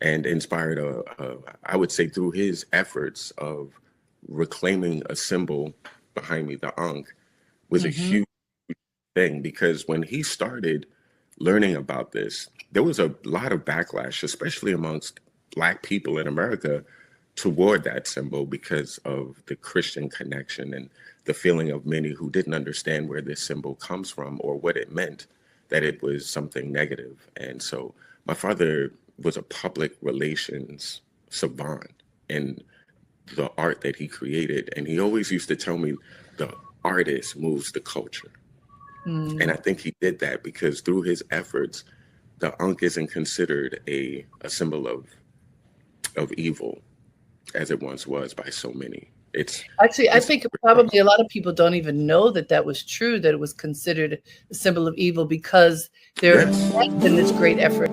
and inspired I would say through his efforts of reclaiming a symbol behind me, the Ankh, was a Mm-hmm. huge thing because when he started learning about this, there was a lot of backlash, especially amongst Black people in America, toward that symbol because of the Christian connection and the feeling of many who didn't understand where this symbol comes from or what it meant, that it was something negative. And so my father was a public relations savant in the art that he created. And he always used to tell me the artist moves the culture. And I Mm. think he did that because through his efforts, the Ankh isn't considered a symbol of evil as it once was by so many. Actually, I It's think probably a lot of people don't even know that that was true, that it was considered a symbol of evil because there yes. has been this great effort.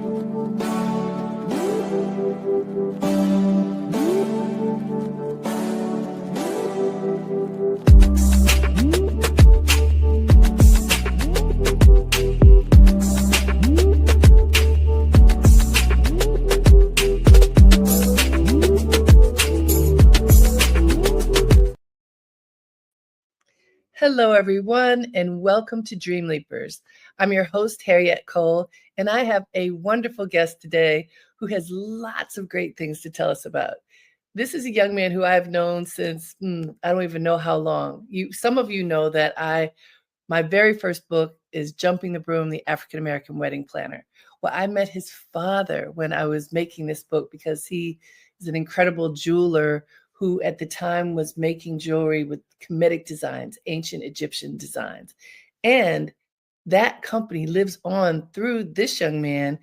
Hello, everyone, and welcome to Dream Leapers. I'm your host, Harriette Cole, and I have a wonderful guest today who has lots of great things to tell us about. This is a young man who I've known since I don't even know how long. Some of you know that my very first book is Jumping the Broom, the African American Wedding Planner. Well, I met his father when I was making this book because he is an incredible jeweler who at the time was making jewelry with Kemetic designs, ancient Egyptian designs. And that company lives on through this young man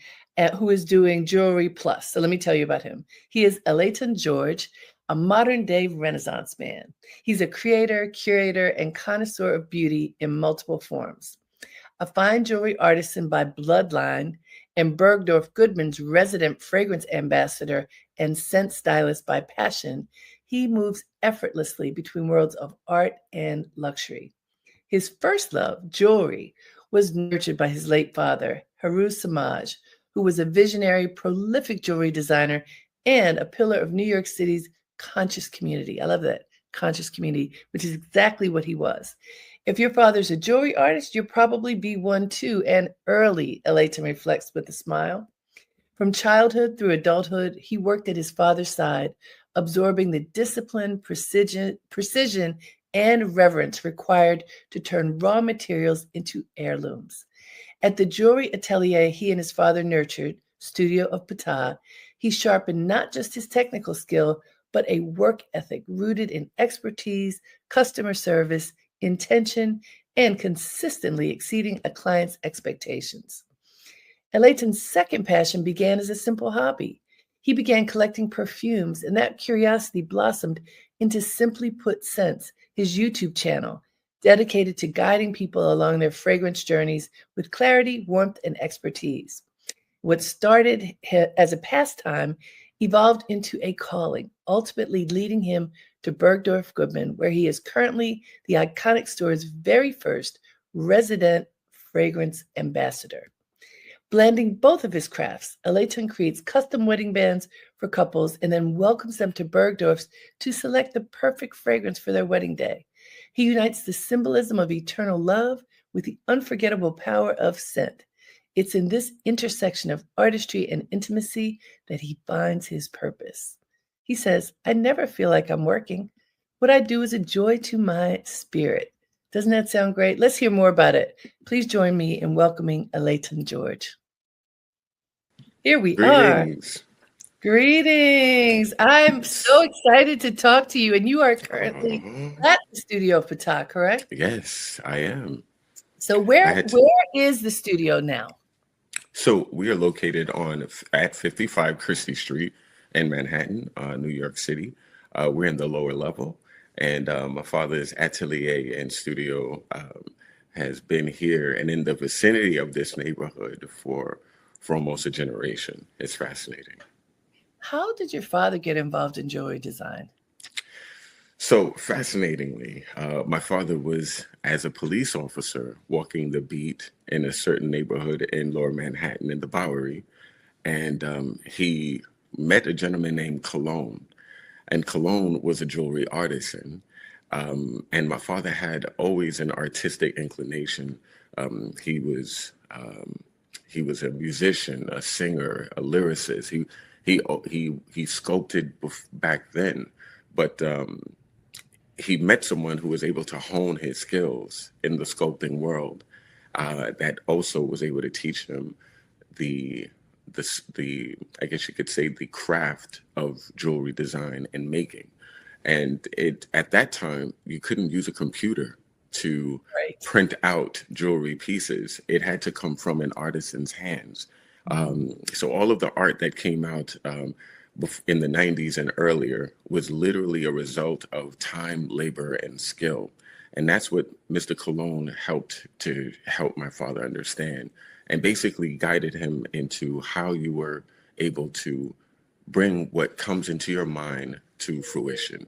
who is doing Jewelry Plus. So let me tell you about him. He is El-Aton Georges, a modern day Renaissance man. He's a creator, curator, and connoisseur of beauty in multiple forms. A fine jewelry artisan by bloodline and Bergdorf Goodman's resident fragrance ambassador and scent stylist by passion, he moves effortlessly between worlds of art and luxury. His first love, jewelry, was nurtured by his late father, Haru Samaj, who was a visionary, prolific jewelry designer and a pillar of New York City's conscious community. I love that, conscious community, which is exactly what he was. If your father's a jewelry artist, you'll probably be one too, and early, Elaton reflects with a smile. From childhood through adulthood, he worked at his father's side, absorbing the discipline, precision, and reverence required to turn raw materials into heirlooms. At the jewelry atelier he and his father nurtured, Studio of Ptah, he sharpened not just his technical skill, but a work ethic rooted in expertise, customer service, intention, and consistently exceeding a client's expectations. Layton's second passion began as a simple hobby. He began collecting perfumes, and that curiosity blossomed into Simply Put Scents, his YouTube channel, dedicated to guiding people along their fragrance journeys with clarity, warmth, and expertise. What started as a pastime evolved into a calling, ultimately leading him to Bergdorf Goodman, where he is currently the iconic store's very first resident fragrance ambassador. Blending both of his crafts, Elaton creates custom wedding bands for couples and then welcomes them to Bergdorf's to select the perfect fragrance for their wedding day. He unites the symbolism of eternal love with the unforgettable power of scent. It's in this intersection of artistry and intimacy that he finds his purpose. He says, I never feel like I'm working. What I do is a joy to my spirit. Doesn't that sound great? Let's hear more about it. Please join me in welcoming El-Aton Georges. Here we are. Greetings. Greetings. I'm so excited to talk to you. And you are currently Uh, at the Studio of Ptah, correct? yes, I am. So I where had to. where is the studio now? So we are located on at 55 Christie Street in Manhattan, New York City. We're in the lower level, and my father's atelier and studio has been here and in the vicinity of this neighborhood for almost a generation. It's fascinating. How did your father get involved in jewelry design? So fascinatingly, my father was as a police officer walking the beat in a certain neighborhood in Lower Manhattan in the Bowery, and he met a gentleman named Cologne, and Cologne was a jewelry artisan. And my father had always an artistic inclination. Um, he was um, he was a musician, a singer, a lyricist. He sculpted back then, but he met someone who was able to hone his skills in the sculpting world. That also was able to teach him the the I guess you could say the craft of jewelry design and making. And it at that time you couldn't use a computer to Right. print out jewelry pieces. It had to come from an artisan's hands. So all of the art that came out in the 90s and earlier was literally a result of time, labor, and skill. And that's what Mr. Cologne helped to help my father understand, and basically guided him into how you were able to bring what comes into your mind to fruition.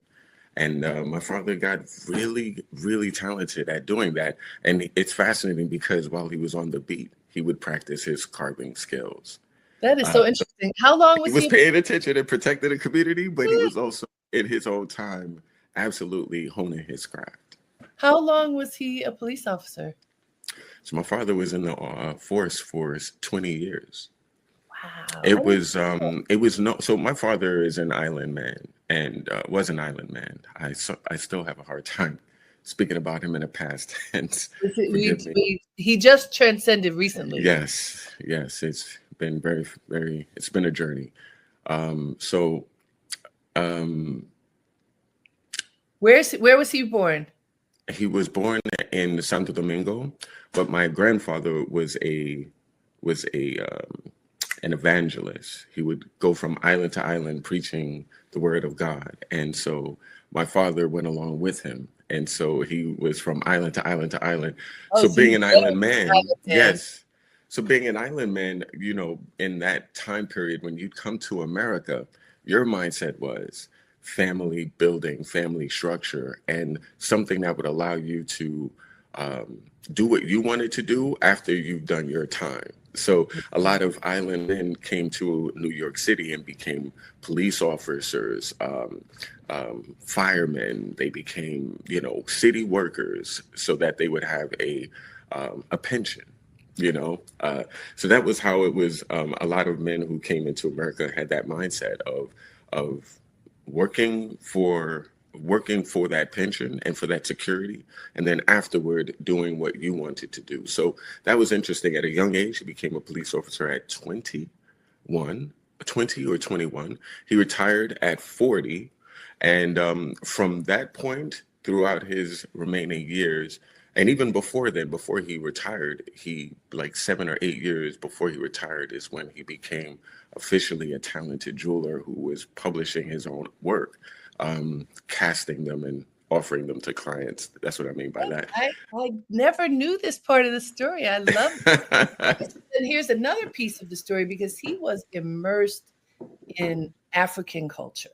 And my father got really, really talented at doing that. And it's fascinating because while he was on the beat, he would practice his carving skills. That is Uh, so interesting. How long he was was he? paying attention and protecting the community, but he was also in his own time absolutely honing his craft. How long was he a police officer? So my father was in the force for 20 years. Wow. I It didn't was know. it was no so my father is an island man and was an island man. I still have a hard time speaking about him in the past tense. Forgive me. He just transcended recently. Yes, yes, it's been very, very. It's been a journey. So um, Where was he born? he was born in Santo Domingo, but my grandfather was an evangelist. He would go from island to island preaching the word of God, and so my father went along with him, and so he was from island to island to island. Oh, So so he being an island was man, Island Man. yes. So being an island man, in that time period when you'd come to America, your mindset was family building, family structure, and something that would allow you to um, do what you wanted to do after you've done your time. So a lot of island men came to New York City and became police officers, firemen. They became, city workers, so that they would have a pension. So that was how it was. A lot of men who came into America had that mindset of working for that pension and for that security, and then afterward doing what you wanted to do. So that was interesting. At a young age, he became a police officer at 21, 20 or 21. He retired at 40, and from that point throughout his remaining years, and even before then, before he retired, he like 7 or 8 years before he retired is when he became officially a talented jeweler who was publishing his own work, casting them and offering them to clients. That's what I mean by that. I never knew this part of the story. I love it. And here's another piece of the story, because he was immersed in African culture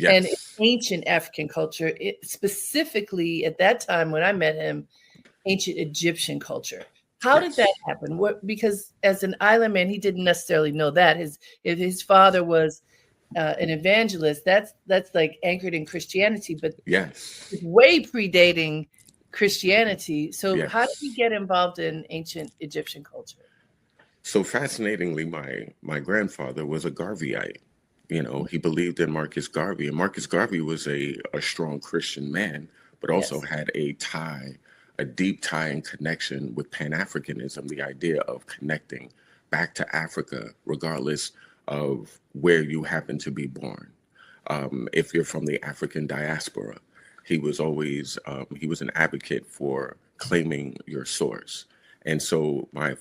and Yes. ancient African culture, specifically at that time when I met him, ancient Egyptian culture. How did that Yes. happen? Because as an island man, he didn't necessarily know that. If his father was an evangelist, that's like anchored in Christianity, but Yes. way predating Christianity. So how did he Yes. get involved in ancient Egyptian culture? So fascinatingly, my grandfather was a Garveyite. He believed in Marcus Garvey, and Marcus Garvey was a strong Christian man, but also Yes. had a deep tie and connection with Pan-Africanism, the idea of connecting back to Africa, regardless of where you happen to be born. If you're from the African diaspora, he was an advocate for claiming your source. And so my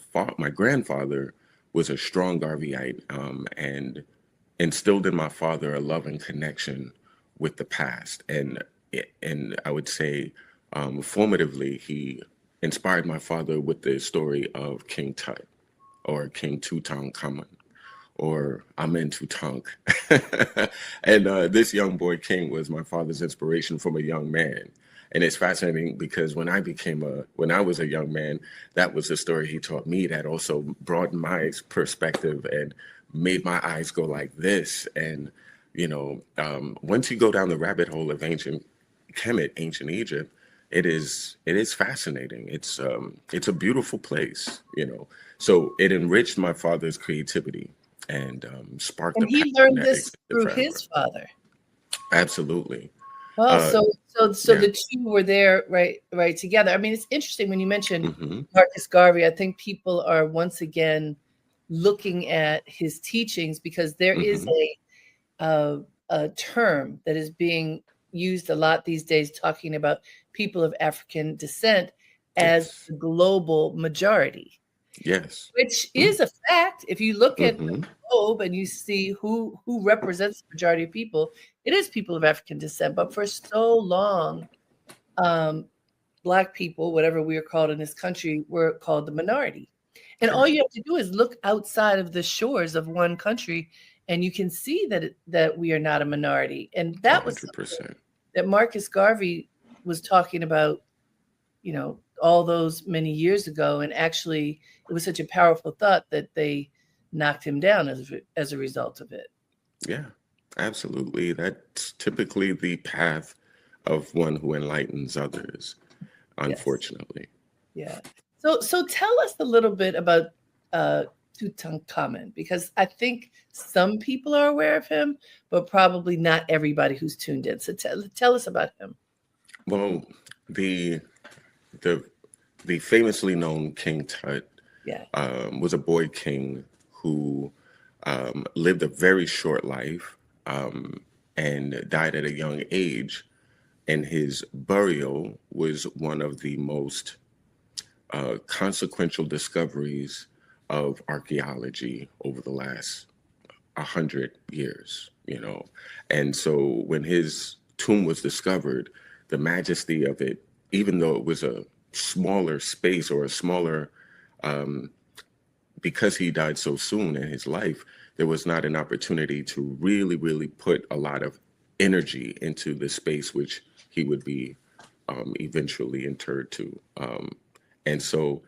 grandfather was a strong Garveyite, and instilled in my father a love and connection with the past. And I would say, formatively, he inspired my father with the story of King Tut, or King Tutankhamun, or Amen Tutank. And this young boy King was my father's inspiration from a young man. And it's fascinating because when I was a young man, that was the story he taught me that also broadened my perspective and made my eyes go like this. And, once you go down the rabbit hole of ancient Kemet, ancient Egypt, it is fascinating. It's a beautiful place, So it enriched my father's creativity and sparked And a passion he learned that this existed through forever. his father. Absolutely. Well, Uh, so yeah. the two were there right together. I mean, it's interesting when you mention Hmm. Marcus Garvey. I think people are once again looking at his teachings because there is Hmm. a term that is being used a lot these days, talking about people of African descent as Yes. the global majority, Yes. which is a fact. If you look at the Mm-hmm. globe and you see who represents the majority of people, it is people of African descent. But for so long, um, Black people, whatever we are called in this country, were called the minority. And all you Correct. have to do is look outside of the shores of one country, and you can see that we are not a minority. And A that was hundred something percent. that Marcus Garvey was talking about, all those many years ago. And actually, it was such a powerful thought that they knocked him down as a result of it. Yeah. Absolutely. That's typically the path of one who enlightens others, Yes. unfortunately. Yeah. So tell us a little bit about uh, Tutankhamun, because I think some people are aware of him, but probably not everybody who's tuned in. So tell us about him. Well, the the the famously known King Tut Yeah. was a boy king who lived a very short life and died at a young age. And his burial was one of the most consequential discoveries of archaeology over the last 100 years. And so when his tomb was discovered, the majesty of it, even though it was a smaller space or a smaller, because he died so soon in his life, there was not an opportunity to really, really put a lot of energy into the space which he would be eventually interred to. And so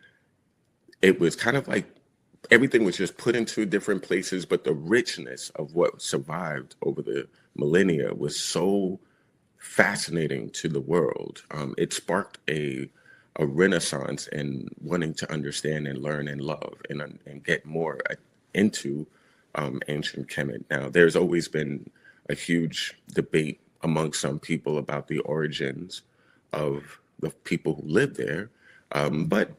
it was kind of like everything was just put into different places, but the richness of what survived over the millennia was so fascinating to the world. It sparked a renaissance in wanting to understand and learn and love and get more into ancient Kemet. Now, there's always been a huge debate among some people about the origins of the people who live there, but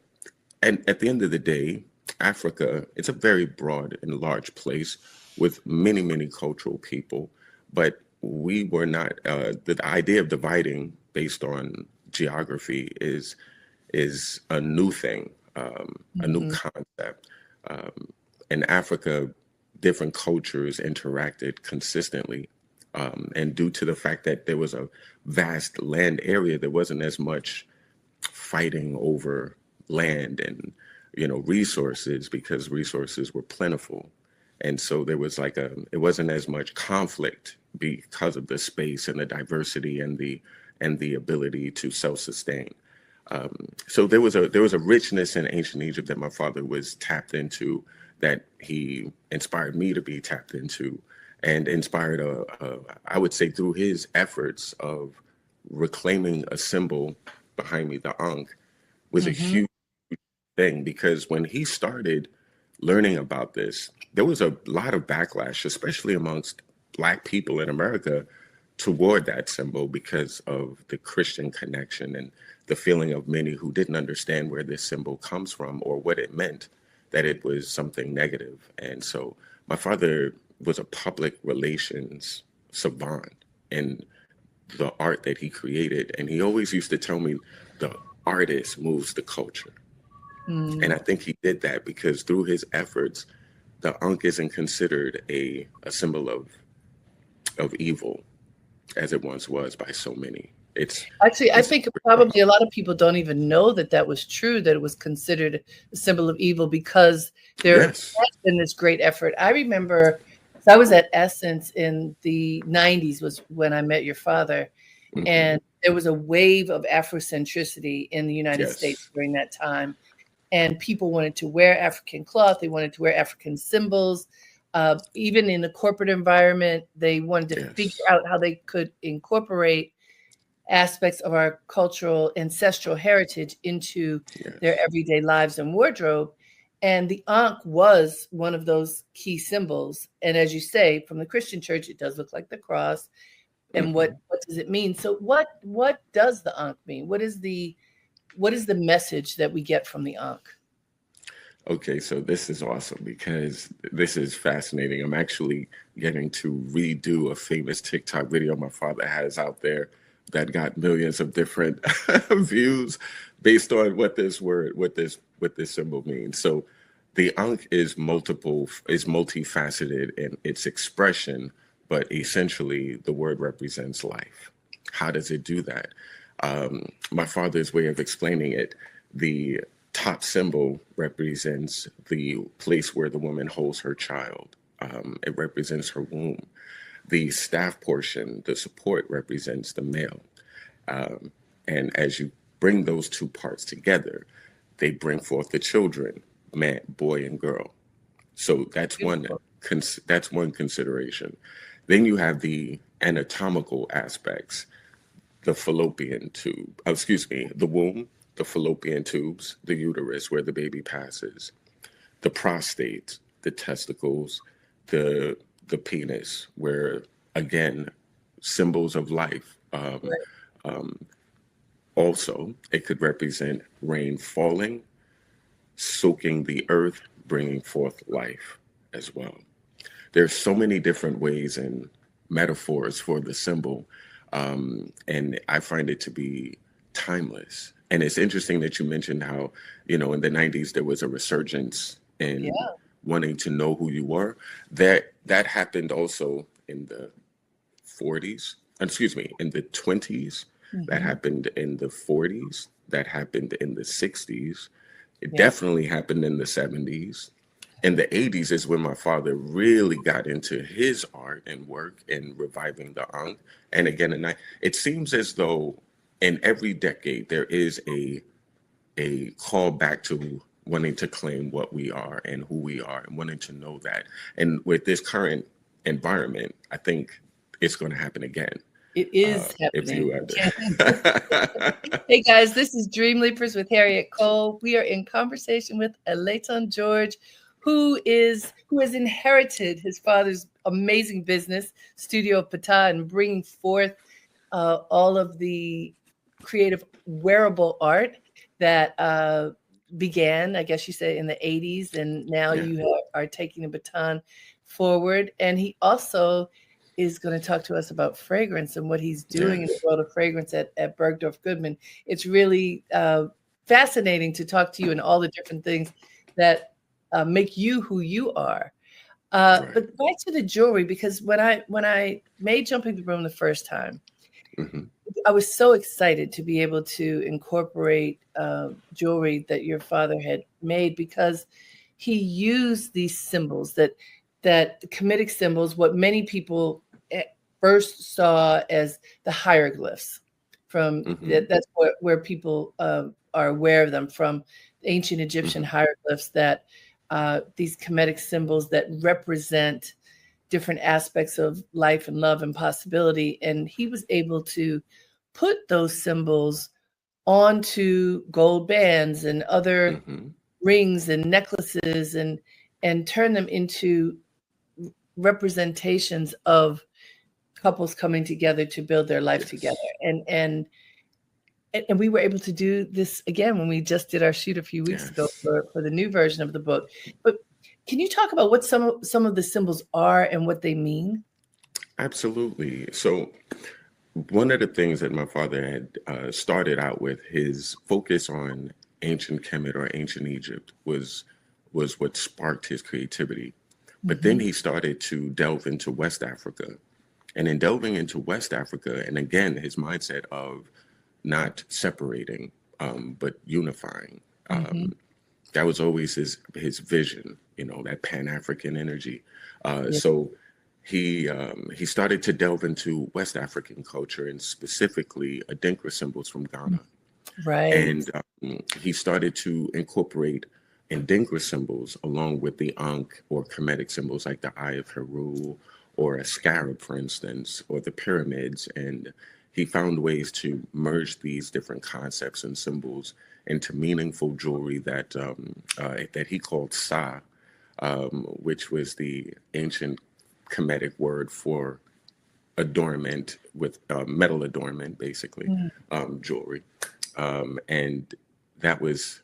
and at the end of the day, Africa, it's a very broad and large place with many, many cultural people. But we were not, the idea of dividing based on geography is a new thing, a new Mhm. concept. In Africa, different cultures interacted consistently. And due to the fact that there was a vast land area, there wasn't as much fighting over land and resources because resources were plentiful, and so there was like it wasn't as much conflict because of the space and the diversity and the ability to self-sustain. So there was a richness in ancient Egypt that my father was tapped into, that he inspired me to be tapped into, and inspired I would say through his efforts of reclaiming a symbol behind me, the Ankh, was a Mhm. huge thing because when he started learning about this, there was a lot of backlash, especially amongst Black people in America, toward that symbol because of the Christian connection and the feeling of many who didn't understand where this symbol comes from or what it meant, that it was something negative. And so my father was a public relations savant in the art that he created. And he always used to tell me the artist moves the culture. And Mm. I think he did that because through his efforts, the Ankh isn't considered a symbol of evil as it once was by so many. Actually, I It's think very probably a powerful. lot of people don't even know that that was true, that it was considered a symbol of evil, because there Yes. has been this great effort. I remember, so I was at Essence in the 90s was when I met your father, Hmm. and there was a wave of Afrocentricity in the United States Yes. during that time. And people wanted to wear African cloth, they wanted to wear African symbols. Even in the corporate environment, they wanted to figure Yes. out how they could incorporate aspects of our cultural ancestral heritage into their Yes. everyday lives and wardrobe. And the Ankh was one of those key symbols. And as you say, from the Christian church, it does look like the cross. And what Hmm. does it mean? So what does the Ankh mean? What is the message that we get from the Ankh? Okay, so this is awesome because this is fascinating. I'm actually getting to redo a famous TikTok video my father has out there that got millions of different views based on what this word, what this symbol means. So the Ankh is multifaceted in its expression, but essentially the word represents life. How does it do that? My father's way of explaining it, the top symbol represents the place where the woman holds her child. It represents her womb. The staff portion, the support, represents the male. Um, and as you bring those two parts together, they bring forth the children, man, boy, and girl. So Beautiful. that's one consideration. Then you have the anatomical aspects, the fallopian tube, excuse me, the womb, the fallopian tubes, the uterus where the baby passes, the prostate, the testicles, the penis, where again, symbols of life. Right. Um, Also, it could represent rain falling, soaking the earth, bringing forth life as well. There's so many different ways and metaphors for the symbol, and I find it to be timeless. And it's interesting that you mentioned how, in the 90s there was a resurgence in Yeah. wanting to know who you were. That happened also in the 40s, excuse me, in the 20s, that Hmm. happened in the 40s, that happened in the 60s. It Yeah. definitely happened in the 70s. In the 80s is when my father really got into his art and work and reviving the Ankh. And again, it seems as though in every decade there is a call back to wanting to claim what we are and who we are and wanting to know that. And with this current environment, I think it's going to happen again. It is If happening. you had to. Hey guys, this is Dream Leapers with Harriette Cole. We are in conversation with El-Aton Georges, who has inherited his father's amazing business, Studio Pata, and bringing forth all of the creative wearable art that began, I guess you say, in the 80s, and now Yeah, you are taking the baton forward. And he also is going to talk to us about fragrance and what he's doing in the yes, world of fragrance at Bergdorf Goodman. It's really fascinating to talk to you and all the different things that make you who you are. right. But back to the jewelry, because when I made Jumping the Room the first time, Hmm. I was so excited to be able to incorporate jewelry that your father had made, because he used these symbols that comedic symbols, what many people first saw as the hieroglyphs. From Hmm. that's where people are aware of them, from ancient Egyptian Hmm. hieroglyphs, that these comedic symbols that represent different aspects of life and love and possibility. And he was able to put those symbols onto gold bands and other Hmm. rings and necklaces, and turn them into representations of couples coming together to build their life together. Yes, And we were able to do this again when we just did our shoot a few weeks ago yes, for the new version of the book. But can you talk about what some of the symbols are and what they mean? absolutely. So one of the things that my father had started out with, his focus on ancient Kemet or ancient Egypt was what sparked his creativity. But then Hmm. he started to delve into West Africa. And in delving into West Africa, and again, his mindset of not separating, but unifying. Hmm. That was always his vision, that Pan African energy. Yeah. So he started to delve into West African culture and specifically Adinkra symbols from Ghana, Right. and he started to incorporate Ndinkra symbols along with the Ankh or Kemetic symbols like the Eye of Heru or a scarab, for instance, or the pyramids. And he found ways to merge these different concepts and symbols into meaningful jewelry that he called sa, which was the ancient Kemetic word for adornment with metal adornment, basically, jewelry. And that was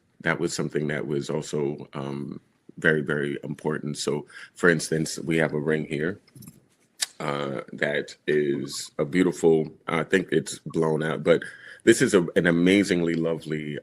something that was also very, very important. So, for instance, we have a ring here that is a beautiful, I think it's blown out, but this is an amazingly lovely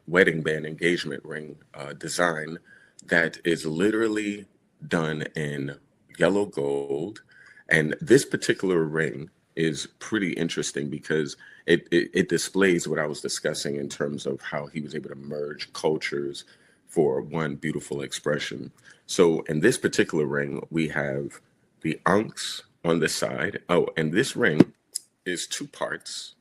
wedding band engagement ring design that is literally done in yellow gold. And this particular ring is pretty interesting because it displays what I was discussing in terms of how he was able to merge cultures for one beautiful expression. So in this particular ring, we have the ankhs on the side. Oh, and this ring is two parts.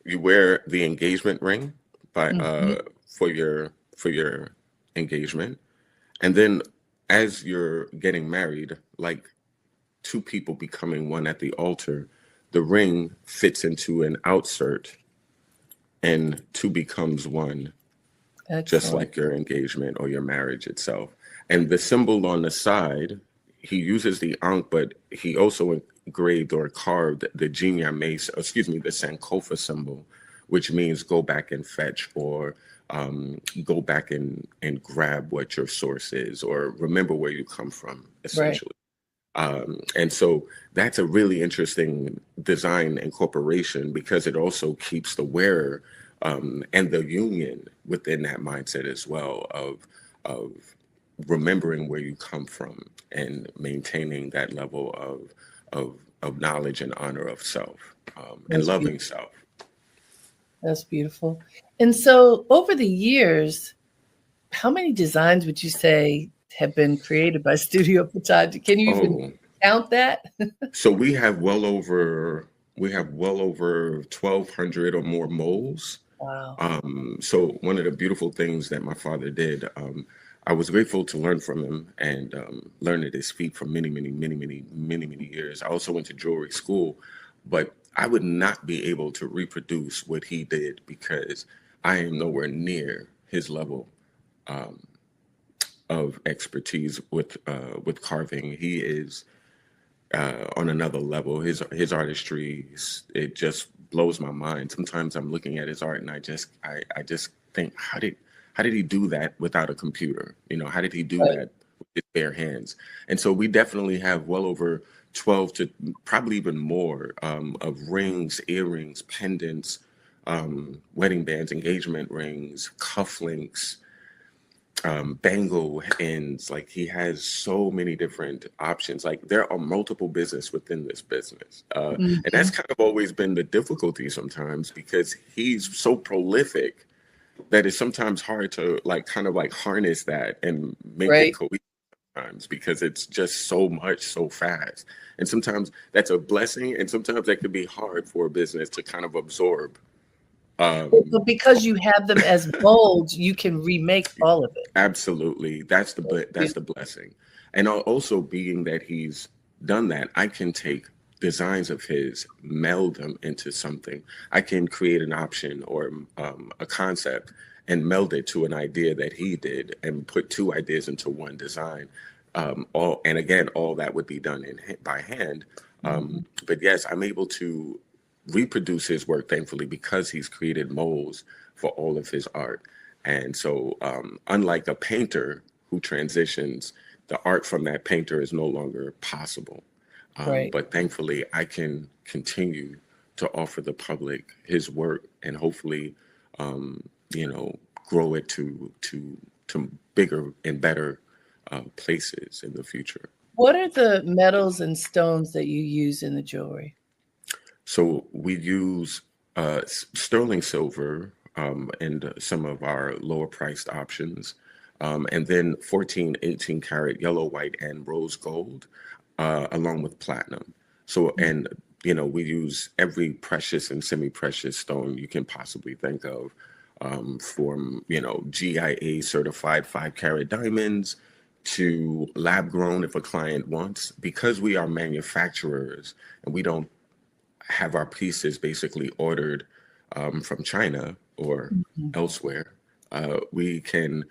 You wear the engagement ring by Mhm. for your engagement, and then as you're getting married, like two people becoming one at the altar, the ring fits into an outsert and two becomes one, just Excellent. like your engagement or your marriage itself. And the symbol on the side, he uses the ankh, but he also engraved or carved the Jinya Mace, excuse me, the Sankofa symbol, which means go back and fetch or go back and grab what your source is or remember where you come from, Right. essentially. And so that's a really interesting design incorporation because it also keeps the wearer and the union within that mindset as well of remembering where you come from and maintaining that level of knowledge and honor of self and That's loving beautiful. self. That's beautiful. And so over the years, how many designs would you say have been created by studio photography? Can you even Oh, count that? so we have well over 1,200 or more moles. Wow. So one of the beautiful things that my father did, I was grateful to learn from him and learn at his feet for many, many, many, many, many, many years. I also went to jewelry school, but I would not be able to reproduce what he did because I am nowhere near his level of expertise with carving. He is on another level. His artistry, it just blows my mind. Sometimes I'm looking at his art and I just think, how did he do that without a computer? How did he do Right. that with his bare hands? And so we definitely have well over 12 to probably even more of rings, earrings, pendants, wedding bands, engagement rings, cufflinks, bangle ends. Like he has so many different options. Like there are multiple business within this business, and that's Mhm. kind of always been the difficulty sometimes because he's so prolific that it's sometimes hard to like kind of like harness that and make it Right. cohesive times because it's just so much so fast. And sometimes that's a blessing, and sometimes that could be hard for a business to kind of absorb. Um, But because you have them as molds, you can remake all of it. Absolutely. That's the blessing. And also being that he's done that, I can take designs of his, meld them into something. I can create an option or a concept and meld it to an idea that he did and put two ideas into one design. All that would be done by hand. Mhm. But yes, I'm able to reproduce his work, thankfully, because he's created molds for all of his art. And so, unlike a painter who transitions, the art from that painter is no longer possible. Right. But thankfully, I can continue to offer the public his work and hopefully, um, grow it to bigger and better places in the future. What are the metals and stones that you use in the jewelry? So we use sterling silver and some of our lower priced options, and then 14, 18 karat yellow, white, and rose gold, along with platinum. So, and we use every precious and semi precious stone you can possibly think of. from, GIA certified 5 carat diamonds to lab grown if a client wants. Because we are manufacturers and we don't have our pieces basically ordered from China or Mhm. elsewhere, we can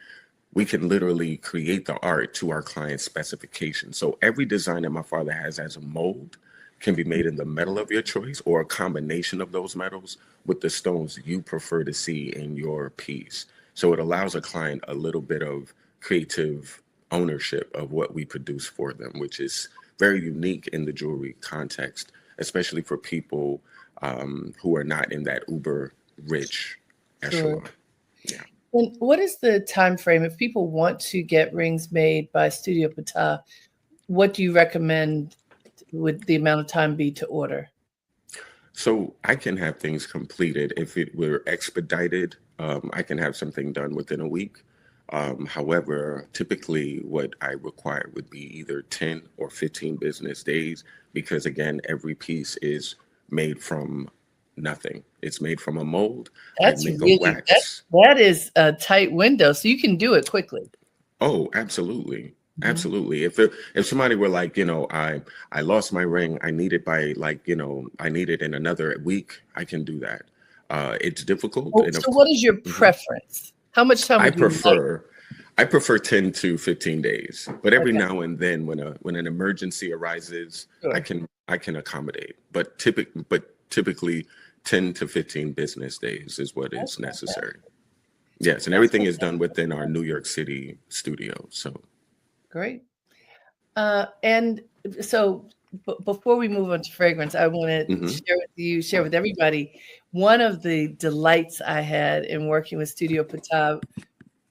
literally create the art to our client's specification. So every design that my father has as a mold can be made in the metal of your choice or a combination of those metals with the stones you prefer to see in your piece. So it allows a client a little bit of creative ownership of what we produce for them, which is very unique in the jewelry context, especially for people who are not in that uber rich Sure. echelon. Yeah. And what is the time frame if people want to get rings made by Studio Pata? What do you recommend would the amount of time be to order? So I can have things completed. If it were expedited, I can have something done within a week. However, typically what I require would be either 10 or 15 business days because, again, every piece is made from nothing. It's made from a mold. I That's make a really wax. that is a tight window, so you can do it quickly. Oh, absolutely. Mhm. Absolutely. If somebody were like, I lost my ring, I need it by like, I need it in another week, I can do that. It's difficult, Oh, and of so course, what is your preference? How much time I would you like? prefer I prefer 10 to 15 days. But every Okay, now and then when an emergency arises, I sure. can I can accommodate. But typically 10 to 15 business days is what That's is necessary. fantastic. Yes, and That's everything is done fantastic. within our New York City studio. So Great. And so before we move on to fragrance, I want to mhm. share with everybody, one of the delights I had in working with Studio Patab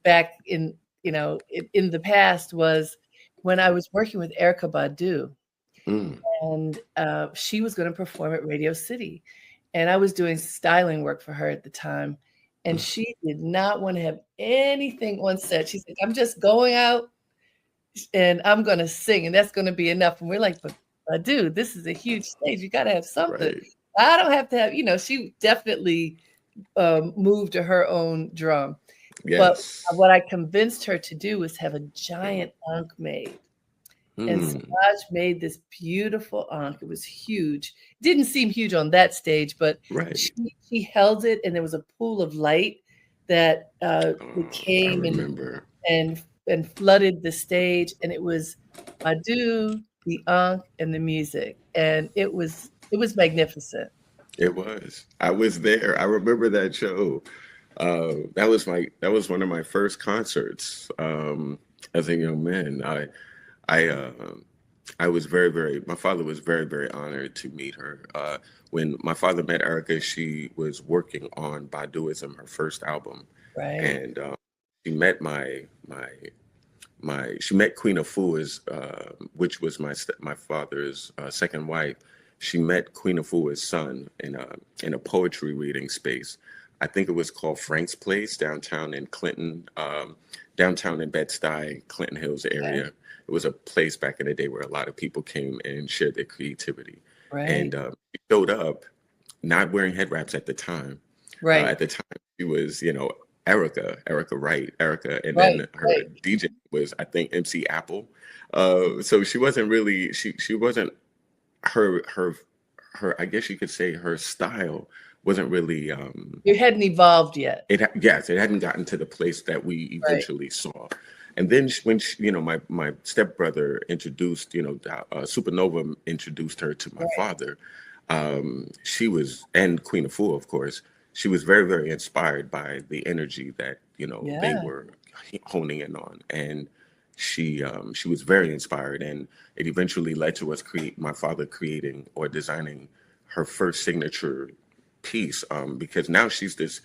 back in the past was when I was working with Erica Badu, Mm. and she was going to perform at Radio City, and I was doing styling work for her at the time, and Mm. she did not want to have anything on set. She's like, "I'm just going out and I'm gonna sing, and that's gonna be enough." And we're like, "But, dude, this is a huge stage. You gotta have something." Right. I don't have to have, she definitely moved to her own drum. But Yes. what I convinced her to do was have a giant ankh made. And Mm. Siraj made this beautiful ankh. It was huge. Didn't seem huge on that stage, but Right. she held it, and there was a pool of light that I came remember. and and flooded the stage, and it was Badu, the Ankh, and the music, and it was magnificent. It was. I was there. I remember that show. That was one of my first concerts as a young man. I I was very, very, my father was very, very honored to meet her. When my father met Erica, she was working on Baduism, her first album. Right. And she met she met Queen Afua's, which was my father's second wife. She met Queen Afua's son in a poetry reading space. I think it was called Frank's Place downtown in Clinton, downtown in Bed-Stuy, Clinton Hills Okay. area. It was a place back in the day where a lot of people came and shared their creativity. Right. And she showed up not wearing head wraps at the time. Right. At the time, she was, Erica Wright, Erica, and Right. then her Right. DJ was, I think, MC Apple. So she wasn't really, she wasn't her. I guess you could say her style wasn't really. You hadn't evolved yet. Yes, it hadn't gotten to the place that we Right. eventually saw. And then when my stepbrother introduced, Supernova introduced her to my Right. father. She was, and Queen Afua, of course, she was very, very inspired by the energy that, they Yeah. were honing in on. And she was very inspired. And it eventually led to my father creating or designing her first signature piece, because now she's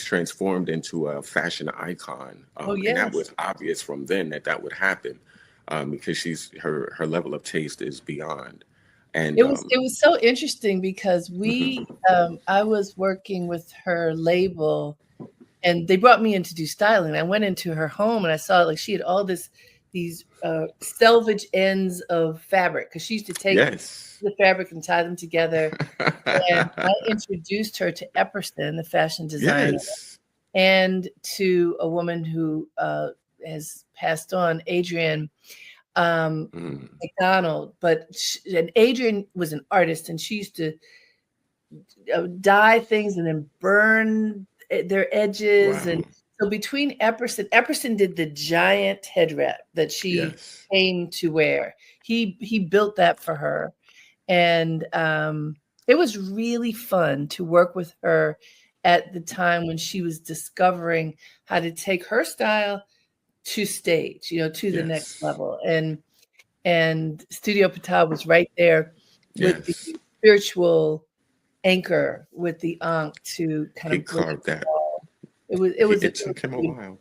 transformed into a fashion icon, Oh, and that yes. was obvious from then that would happen, because her level of taste is beyond. And It was so interesting because mhm. I was working with her label, and they brought me in to do styling. I went into her home and I saw like she had all these selvage ends of fabric because she used to take Yes. the fabric and tie them together. And I introduced her to Epperson, the fashion designer, Yes. and to a woman who has passed on, Adrienne McDonald. And Adrienne was an artist, and she used to dye things and then burn their edges. Wow. And so between Epperson did the giant head wrap that she came to wear. He built that for her. And it was really fun to work with her at the time when she was discovering how to take her style to stage, to the next level. And Studio Pata was right there with the spiritual anchor, with the ankh to kind of carved that. It took him a while.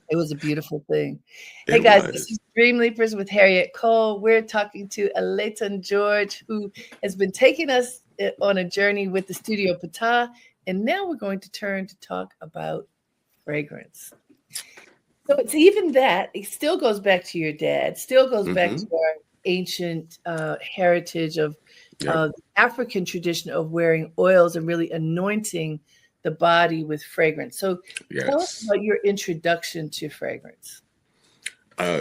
It was a beautiful thing. Hey guys, this is Dream Leapers with Harriette Cole. We're talking to El-Aton Georges, who has been taking us on a journey with the Studio Pata. And now we're going to turn to talk about fragrance. So it's even that, it still goes back to your dad, still goes back to our ancient heritage of the African tradition of wearing oils and really anointing the body with fragrance. So tell us about your introduction to fragrance.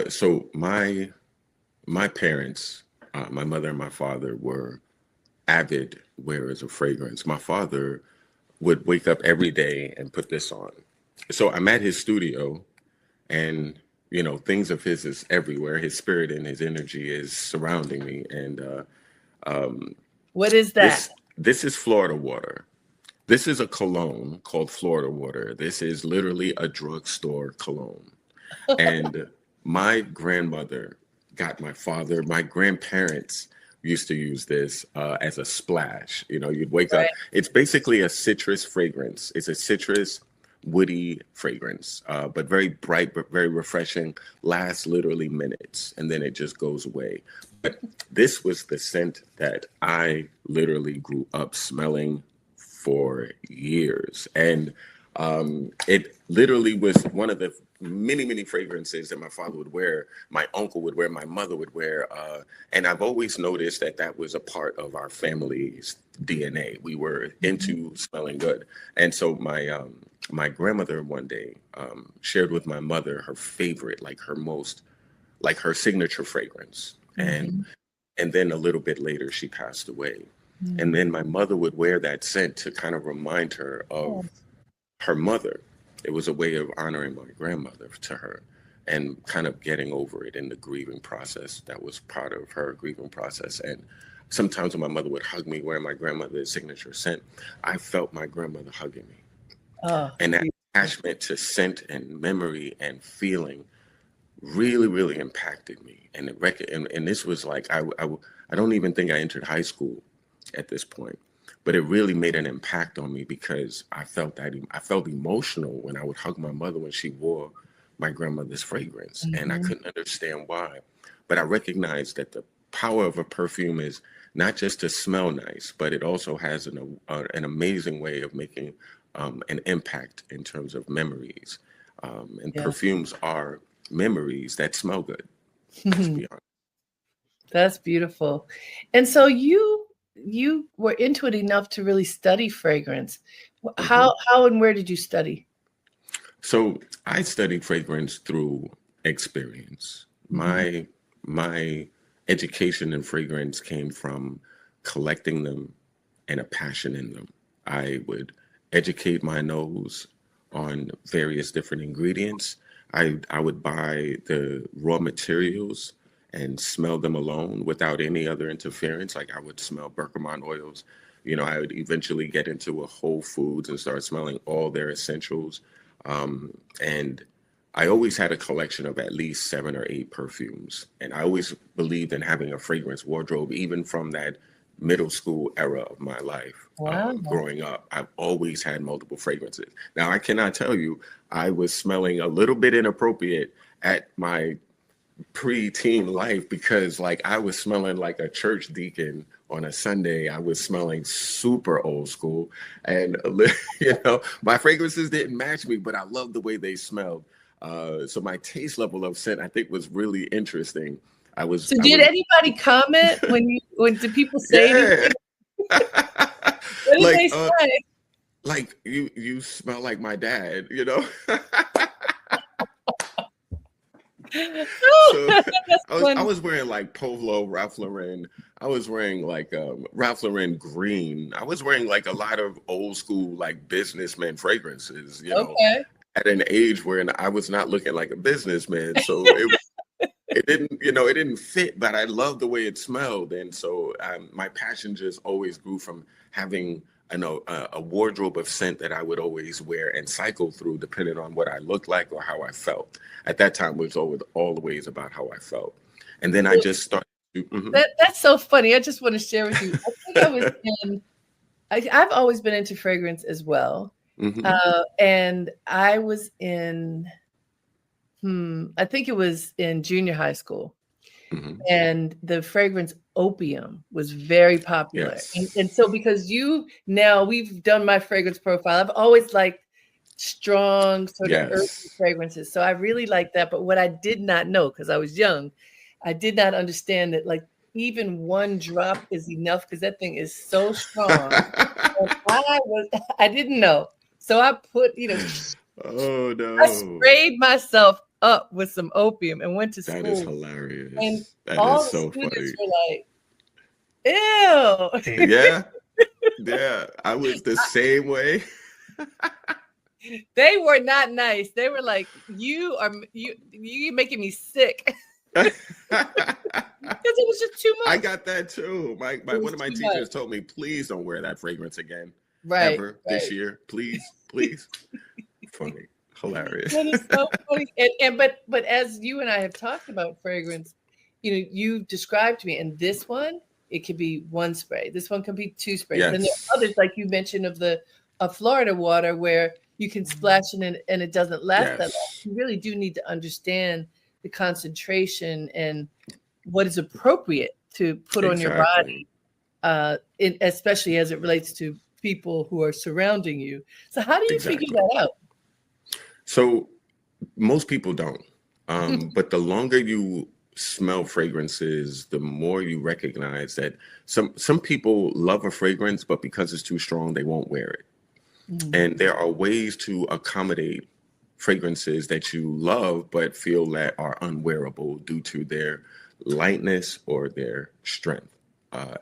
So my parents, my mother and my father, were avid wearers of fragrance. My father would wake up every day and put this on. So I'm at his studio, and things of his is everywhere. His spirit and his energy is surrounding me. And what is that? This is Florida water. This is a cologne called Florida water. This is literally a drugstore cologne. And my grandmother got my grandparents used to use this as a splash. You'd wake up. It's basically a citrus fragrance. It's a citrus woody fragrance, but very bright, but very refreshing, lasts literally minutes, and then it just goes away. But this was the scent that I literally grew up smelling for years. And it literally was one of the many fragrances that my father would wear, my uncle would wear, my mother would wear. And I've always noticed that was a part of our family's DNA. We were into smelling good. And so my grandmother one day shared with my mother her favorite, her signature fragrance. And then a little bit later, she passed away. And then my mother would wear that scent to kind of remind her of her mother. It was a way of honoring my grandmother to her and kind of getting over it in the grieving process. That was part of her grieving process. And sometimes when my mother would hug me wearing my grandmother's signature scent, I felt my grandmother hugging me. And that attachment to scent and memory and feeling really impacted me. And this was like, I don't even think I entered high school at this point, but it really made an impact on me because I felt emotional when I would hug my mother when she wore my grandmother's fragrance. And I couldn't understand why, but I recognized that the power of a perfume is not just to smell nice, but it also has an amazing way of making an impact in terms of memories. Perfumes are memories that smell good. Let's be honest. That's beautiful. And so you were into it enough to really study fragrance. How and where did you study? So I studied fragrance through experience. My education in fragrance came from collecting them and a passion in them. I would educate my nose on various different ingredients. I would buy the raw materials and smell them alone without any other interference. Like I would smell bergamot oils. I would eventually get into a Whole Foods and start smelling all their essentials. And I always had a collection of at least 7 or 8 perfumes. And I always believed in having a fragrance wardrobe, even from that middle school era of my life. Growing up, I've always had multiple fragrances. Now, I cannot tell you, I was smelling a little bit inappropriate at my pre-teen life because I was smelling like a church deacon on a Sunday. I was smelling super old school, and my fragrances didn't match me, but I loved the way they smelled. So my taste level of scent, I think, was really interesting. Did anybody comment when did people say anything? What did they say? like you smell like my dad, you know? So That's I funny. was wearing like Polo, Ralph Lauren. I was wearing like Ralph Lauren green. I was wearing like a lot of old school like businessman fragrances, you know, Okay. at an age where I was not looking like a businessman. So it didn't, you know, it didn't fit, but I loved the way it smelled. And so my passion just always grew from having a wardrobe of scent that I would always wear and cycle through depending on what I looked like or how I felt. At that time, it was always about how I felt. And then I just started to, That's so funny. I just want to share with you. I think I was in. I've always been into fragrance as well, hmm and I was in. I think it was in junior high school, hmm and the fragrance opium was very popular. And yes, so because we've done my fragrance profile, I've always liked strong sort of earthy yes. fragrances. So I really like that. But what I did not know, because I was young, I did not understand that like even one drop is enough because that thing is so strong. And I didn't know. So I put, Oh I no, sprayed myself up with some opium and went to that is school. And hilarious. That all is the so students funny. were like, ew. Yeah, yeah. I was the same way. They were not nice. They were like, you making me sick. Because it was just too I much. got that too. It One was of my too much. teachers told me, please don't wear that fragrance again, Right, ever this right. year. Please, please. Funny, hilarious. That is so funny. But as you and I have talked about fragrance, you described to me, and this one, it could be one spray. This one can be two sprays. Then there are Yes, others, like you mentioned, of the Florida water where you can splash in it and it doesn't last that long. yes, You really do need to understand the concentration and what is appropriate to put on your exactly, body, especially as it relates to people who are surrounding you. So how do you figure exactly. that out? So most people don't. But the longer you smell fragrances, the more you recognize that some people love a fragrance, but because it's too strong, they won't wear it. Mhm. And there are ways to accommodate fragrances that you love but feel that are unwearable due to their lightness or their strength.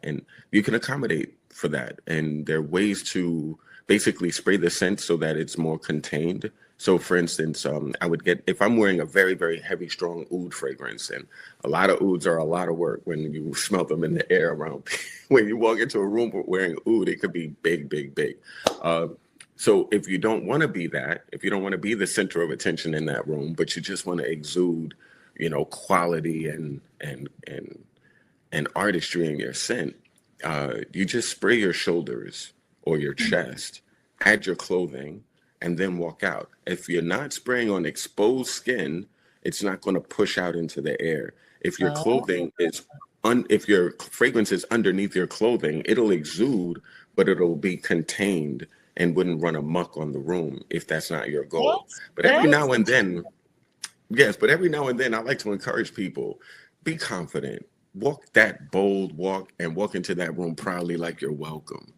And you can accommodate for that. And there are ways to basically spray the scent so that it's more contained. So, for instance, I would get, if I'm wearing a very, very heavy, strong oud fragrance, and a lot of ouds are a lot of work when you smell them in the air around. When you walk into a room wearing oud, it could be big, big, big. Uh, so if you don't want to be that, if you don't want to be the center of attention in that room, but you just want to exude, quality and artistry in your scent, you just spray your shoulders or your chest, add your clothing, and then walk out. If you're not spraying on exposed skin, it's not going to push out into the air. If your Oh, clothing is if your fragrance is underneath your clothing, it'll exude, but it'll be contained and wouldn't run amok on the room if that's not your goal. But every that's now and then, yes, but every now and then I like to encourage people, be confident. Walk that bold walk and walk into that room proudly like you're welcome.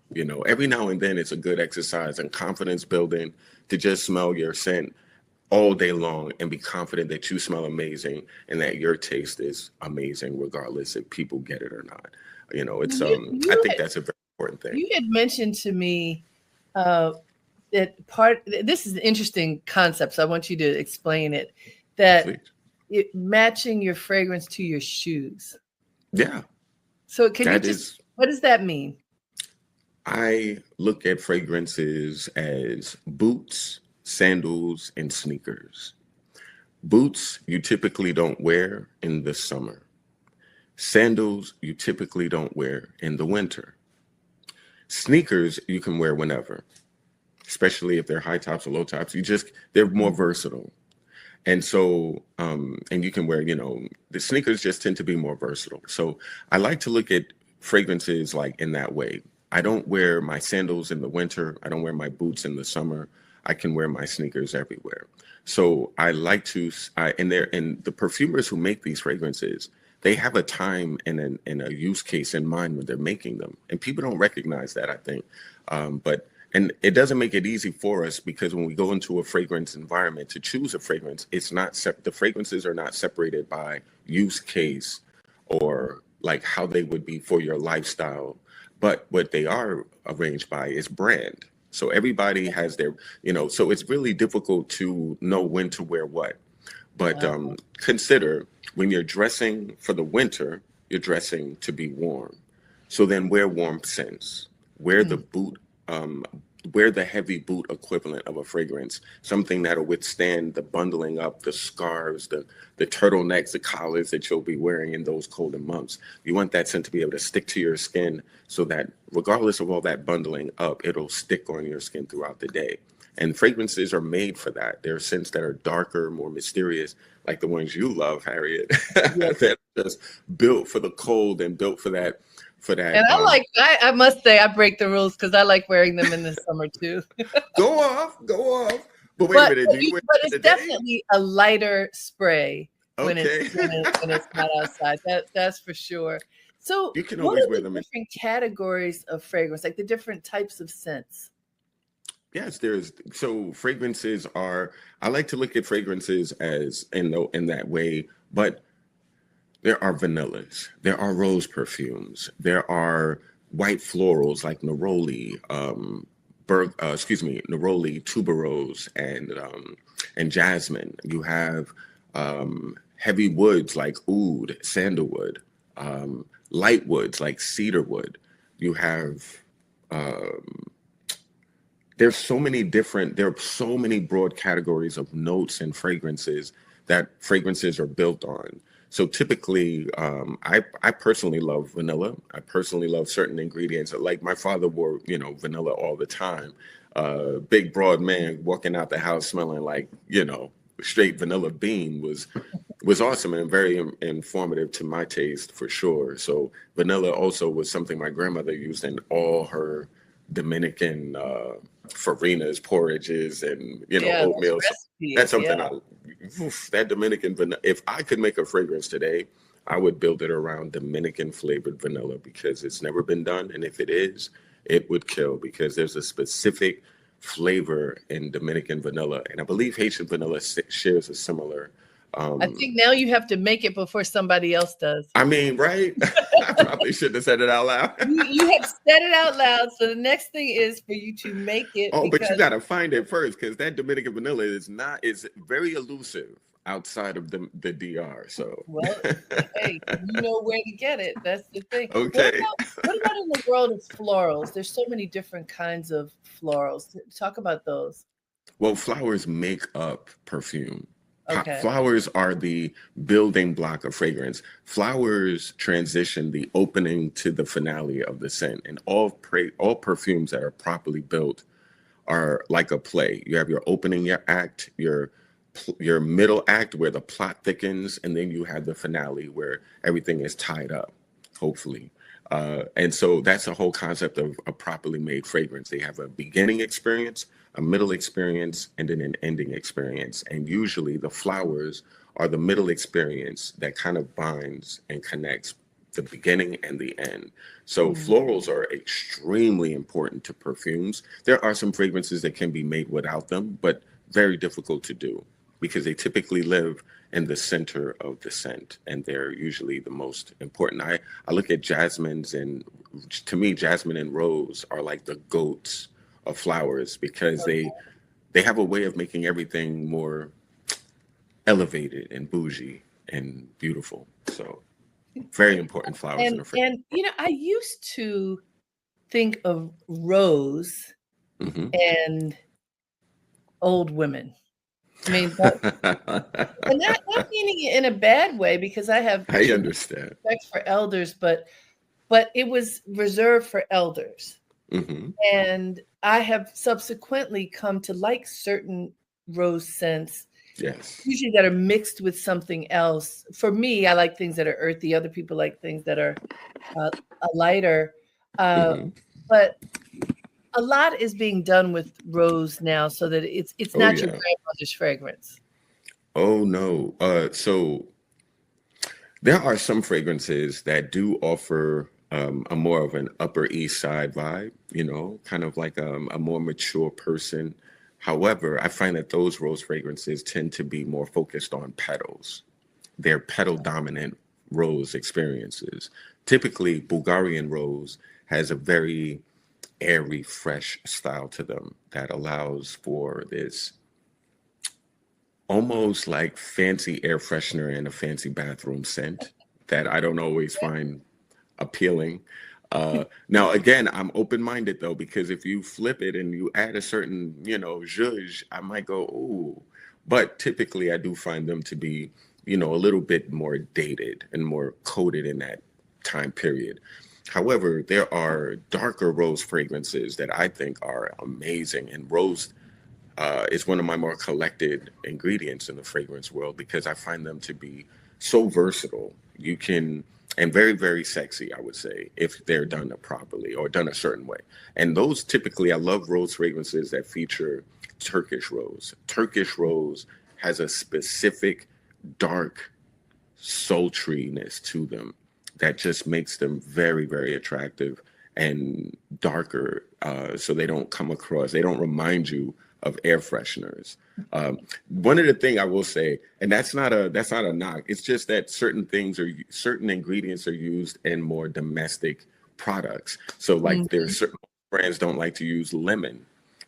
Every now and then it's a good exercise and confidence building to just smell your scent all day long and be confident that you smell amazing and that your taste is amazing regardless if people get it or not. It's you I you think had that's a very important thing. you had mentioned to me uh, that this is an interesting concept, so I want you to explain it. That Please. matching your fragrance to your shoes. Yeah, So can you that just is what does that mean? I look at fragrances as boots, sandals, and sneakers. Boots you typically don't wear in the summer. Sandals you typically don't wear in the winter. Sneakers you can wear whenever, especially if they're high tops or low tops. They're more versatile. And so, and you can wear, the sneakers just tend to be more versatile. So I like to look at fragrances like in that way. I don't wear my sandals in the winter. I don't wear my boots in the summer. I can wear my sneakers everywhere. So I like to, and the perfumers who make these fragrances, they have a time and a use case in mind when they're making them. And people don't recognize that, I think. But And it doesn't make it easy for us because when we go into a fragrance environment to choose a fragrance, it's not the fragrances are not separated by use case or like how they would be for your lifestyle. But what they are arranged by is brand. So everybody has their, so it's really difficult to know when to wear what. But consider when you're dressing for the winter, you're dressing to be warm. So then wear warm scents. Wear the boot, wear the heavy boot equivalent of a fragrance, something that'll withstand the bundling up, the scarves, the turtlenecks, the collars that you'll be wearing in those colder months. You want that scent to be able to stick to your skin so that regardless of all that bundling up, it'll stick on your skin throughout the day. And fragrances are made for that. There are scents that are darker, more mysterious, like the ones you love, Harriet, that are just built for the cold and built for that. And I must say, I break the rules because I like wearing them in the summer too. Go off. But wait a minute. But it's definitely a lighter spray when it's not outside. That's for sure. So you can always wear them different categories of fragrance, like the different types of scents. Yes, so fragrances are, I like to look at fragrances as in that way, but there are vanillas, there are rose perfumes, there are white florals like neroli, neroli, tuberose, and jasmine. You have heavy woods like oud, sandalwood, light woods like cedarwood. You have there are so many broad categories of notes and fragrances that fragrances are built on. So typically, I personally love vanilla. I personally love certain ingredients. Like my father wore, vanilla all the time. Big, broad man walking out the house smelling like, straight vanilla bean was awesome and very informative to my taste for sure. So vanilla also was something my grandmother used in all her Dominican farinas, porridges, and oatmeal. That's something that Dominican vanilla. If I could make a fragrance today, I would build it around Dominican flavored vanilla because it's never been done, and if it is, it would kill because there's a specific flavor in Dominican vanilla, and I believe Haitian vanilla shares a similar. I think now you have to make it before somebody else does. I mean, right? I probably shouldn't have said it out loud. You have said it out loud. So the next thing is for you to make it. Oh, but you got to find it first because that Dominican vanilla is very elusive outside of the DR. So, well, hey, you know where to get it. That's the thing. Okay. What about in the world of florals? There's so many different kinds of florals. Talk about those. Well, flowers make up perfume. Okay. Flowers are the building block of fragrance. Flowers transition the opening to the finale of the scent, and all perfumes that are properly built are like a play. You have your opening act, your middle act where the plot thickens, and then you have the finale where everything is tied up, hopefully. And so that's the whole concept of a properly made fragrance. They have a beginning experience, a middle experience, and then an ending experience. And usually the flowers are the middle experience that kind of binds and connects the beginning and the end. So florals are extremely important to perfumes. There are some fragrances that can be made without them, but very difficult to do because they typically live in the center of the scent, and they're usually the most important. I look at jasmines, and to me, jasmine and rose are like the goats of flowers because they have a way of making everything more elevated and bougie and beautiful. So very important flowers in a fragrance. And I used to think of rose and old women. I mean, and not meaning it in a bad way because I understand respect for elders, but it was reserved for elders. And I have subsequently come to like certain rose scents. Yes. Usually that are mixed with something else. For me, I like things that are earthy. Other people like things that are lighter. But a lot is being done with rose now so that it's not your grandmother's fragrance. Oh, no. So there are some fragrances that do offer I'm more of an Upper East Side vibe, you know, kind of like a more mature person. However, I find that those rose fragrances tend to be more focused on petals. They're petal dominant rose experiences. Typically, Bulgarian rose has a very airy, fresh style to them that allows for this almost like fancy air freshener in a fancy bathroom scent that I don't always find appealing. Now, again, I'm open-minded though, because if you flip it and you add a certain, you know, zhuzh, I might go, ooh. But typically, I do find them to be, you know, a little bit more dated and more coated in that time period. However, there are darker rose fragrances that I think are amazing, and rose is one of my more collected ingredients in the fragrance world because I find them to be so versatile. You can, and very, very sexy, I would say, if they're done properly or done a certain way. And those typically, I love rose fragrances that feature Turkish rose. Turkish rose has a specific dark sultriness to them that just makes them very, very attractive and darker, so they don't come across, they don't remind you of air fresheners. One of the things I will say, and that's not a knock. It's just that certain ingredients are used in more domestic products. So like there's certain brands don't like to use lemon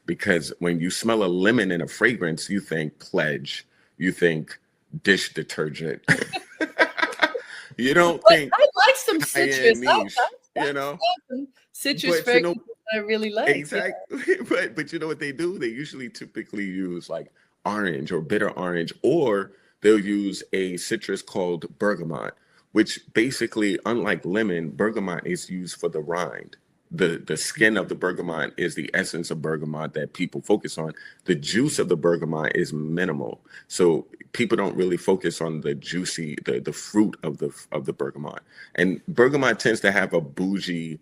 because when you smell a lemon in a fragrance, you think Pledge, you think dish detergent. You don't But think I like some high-end citrus. niche, you know? Some citrus But you know, fragrances I really like. Yeah. exactly. But you know what they do? They usually typically use like orange or bitter orange, or they'll use a citrus called bergamot, which basically, unlike lemon, bergamot is used for the rind. The skin of the bergamot is the essence of bergamot that people focus on. The juice of the bergamot is minimal. So people don't really focus on the juicy, the fruit of the bergamot. And bergamot tends to have a bougie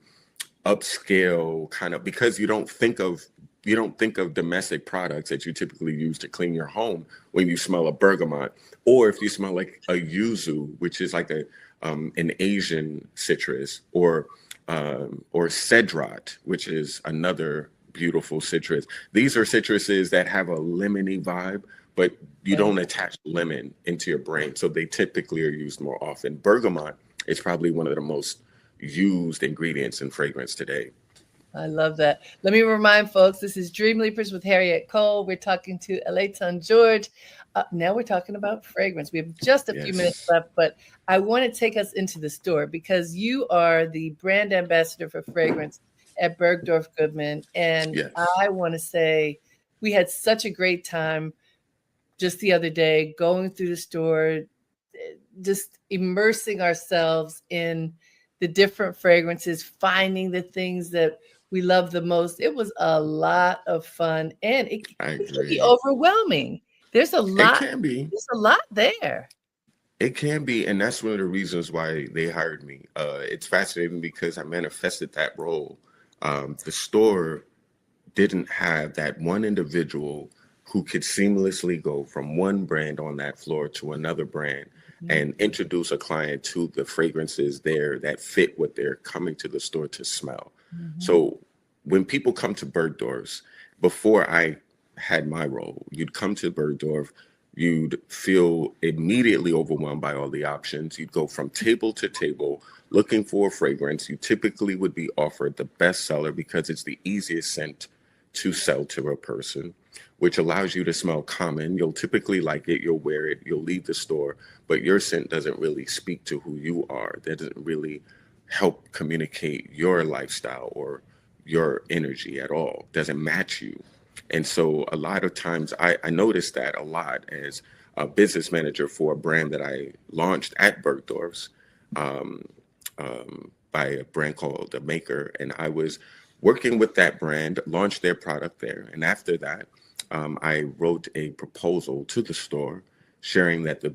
upscale kind of, because you don't think of domestic products that you typically use to clean your home when you smell a bergamot, or if you smell like a yuzu, which is like a an Asian citrus, or cedrat, which is another beautiful citrus. These are citruses that have a lemony vibe, but you don't attach lemon into your brain, so they typically are used more often. Bergamot is probably one of the most used ingredients in fragrance today. I love that. Let me remind folks, this is Dream Leapers with Harriette Cole. We're talking to El-Aton Georges. Now we're talking about fragrance. We have just a few minutes Yes. left, but I want to take us into the store because you are the brand ambassador for fragrance at Bergdorf Goodman. And Yes. I want to say we had such a great time just the other day going through the store, just immersing ourselves in the different fragrances, finding the things that we love the most. It was a lot of fun, and I it can be agree. overwhelming. There's a It lot. can be. There's a lot there. It can be, and that's one of the reasons why they hired me. It's fascinating because I manifested that role. The store didn't have that one individual who could seamlessly go from one brand on that floor to another brand and introduce a client to the fragrances there that fit what they're coming to the store to smell. Mhm. So when people come to Bergdorf's, before I had my role, you'd come to Bergdorf, you'd feel immediately overwhelmed by all the options. You'd go from table to table looking for a fragrance. You typically would be offered the bestseller because it's the easiest scent to sell to a person, which allows you to smell common. You'll typically like it, you'll wear it, you'll leave the store, but your scent doesn't really speak to who you are. That doesn't really help communicate your lifestyle or your energy at all. Doesn't match you. And so a lot of times I noticed that a lot as a business manager for a brand that I launched at Bergdorf's, um, by a brand called The Maker. And I was working with that brand, launched their product there. And after that, I wrote a proposal to the store sharing that the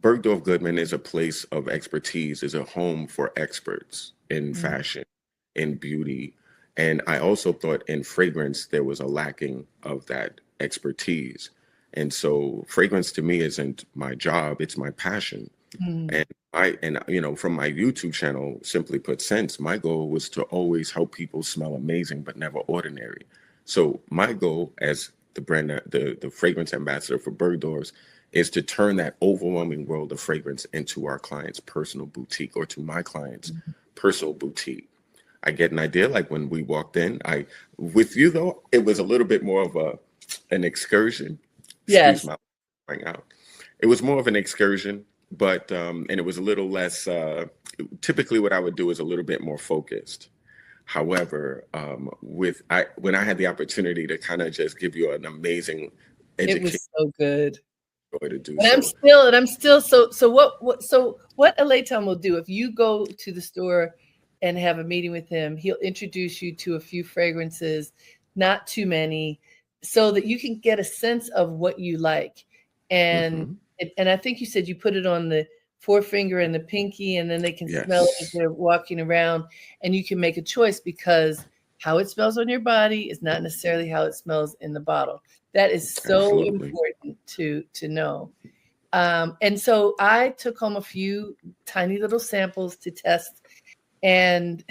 Bergdorf Goodman is a place of expertise, is a home for experts in Mm. fashion, in beauty. And I also thought in fragrance, there was a lacking of that expertise. And so fragrance to me isn't my job, it's my passion. Mm. And from my YouTube channel, Simply Put Sense, my goal was to always help people smell amazing, but never ordinary. So my goal as the fragrance ambassador for Bergdorf's is to turn that overwhelming world of fragrance into our client's personal boutique, or to my client's personal boutique. I get an idea, like when we walked in, with you though, it was a little bit more of an excursion. Excuse Yes. my going out. It was more of an excursion, but and it was a little less. Typically, what I would do is a little bit more focused. However, when I had the opportunity to kind of just give you an amazing It education was so good. to do And so. I'm still so what El-Aton will do if you go to the store and have a meeting with him, he'll introduce you to a few fragrances, not too many, so that you can get a sense of what you like. And Mhm. and I think you said you put it on the forefinger and the pinky, and then they can smell it as Yes, they're walking around, and you can make a choice, because how it smells on your body is not necessarily how it smells in the bottle. That is so absolutely. important to know. And so I took home a few tiny little samples to test, and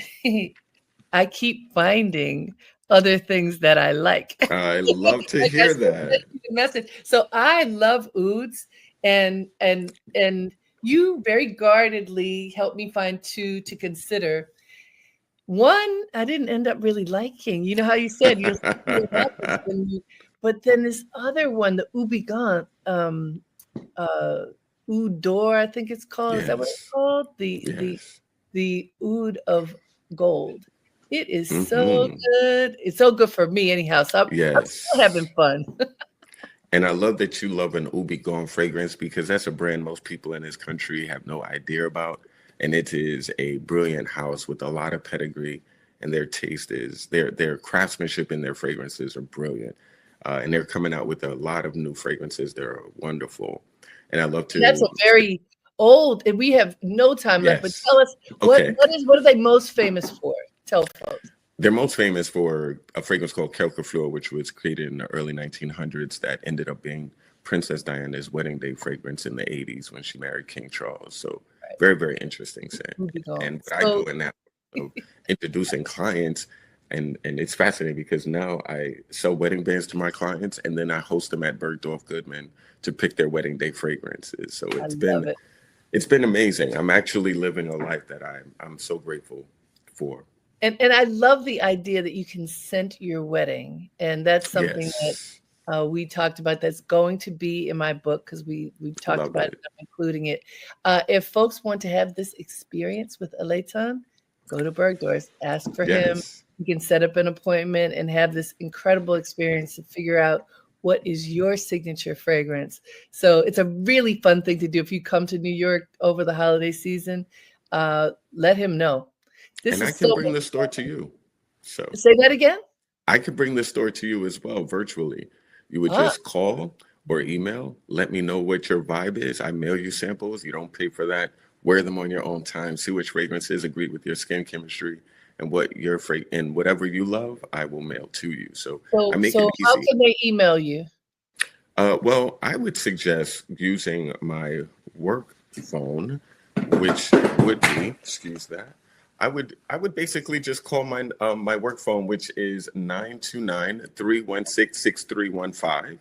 I keep finding other things that I like. I love to I hear guess we'll that. send you the message. So I love ouds, and you very guardedly helped me find two to consider. One I didn't end up really liking. You know how you said you'll see your message when you, but then this other one, the Ubigan, uh, Oud d'Or, I think it's called. Is that what it's Yes, called? yes. The Oud of Gold. It is so Hmm. good. It's so good for me anyhow. So I'm still having Yes. fun. And I love that you love an Ubi Gone fragrance, because that's a brand most people in this country have no idea about. And it is a brilliant house with a lot of pedigree, and their taste is their craftsmanship and their fragrances are brilliant. And they're coming out with a lot of new fragrances. They're wonderful. And I love And that's a to, very old, and we have no time left, but yes. tell us Okay. what are they most famous for? Tell folks. They're most famous for a fragrance called Quelque Fleur, which was created in the early 1900s that ended up being Princess Diana's wedding day fragrance in the 80s when she married King Charles. So very, very interesting scent. Rubicon. And what I do in that of introducing clients, and it's fascinating because now I sell wedding bands to my clients, and then I host them at Bergdorf Goodman to pick their wedding day fragrances. So I love it. it's been amazing. I'm actually living a life that I'm so grateful for. And I love the idea that you can scent your wedding, and that's something that Yes. we talked about. That's going to be in my book, because we've talked Love about it, it. I'm including it. If folks want to have this experience with El-Aton, go to Bergdorf's, ask for him. Yes. You can set up an appointment and have this incredible experience to figure out what is your signature fragrance. So it's a really fun thing to do. If you come to New York over the holiday season, let him know. This And I is can so bring much the store to you. So fun. Say that again? I could bring the store to you as well virtually. You would Ah, just call or email, let me know what your vibe is. I mail you samples. You don't pay for that. Wear them on your own time. See which fragrances agree with your skin chemistry, and what and whatever you love, I will mail to you. So I make so it how easy. can they email you? Well, I would suggest using my work phone, which would be, excuse that. I would basically just call my work phone, which is 929-316-6315.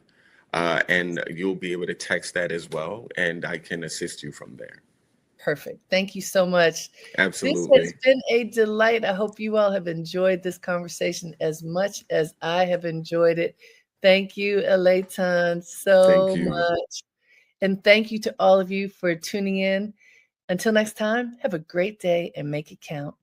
And you'll be able to text that as well, and I can assist you from there. Perfect. Thank you so much. This has Absolutely. been a delight. I hope you all have enjoyed this conversation as much as I have enjoyed it. Thank you, El-Aton, Thank so you. much. And thank you to all of you for tuning in. Until next time, have a great day and make it count.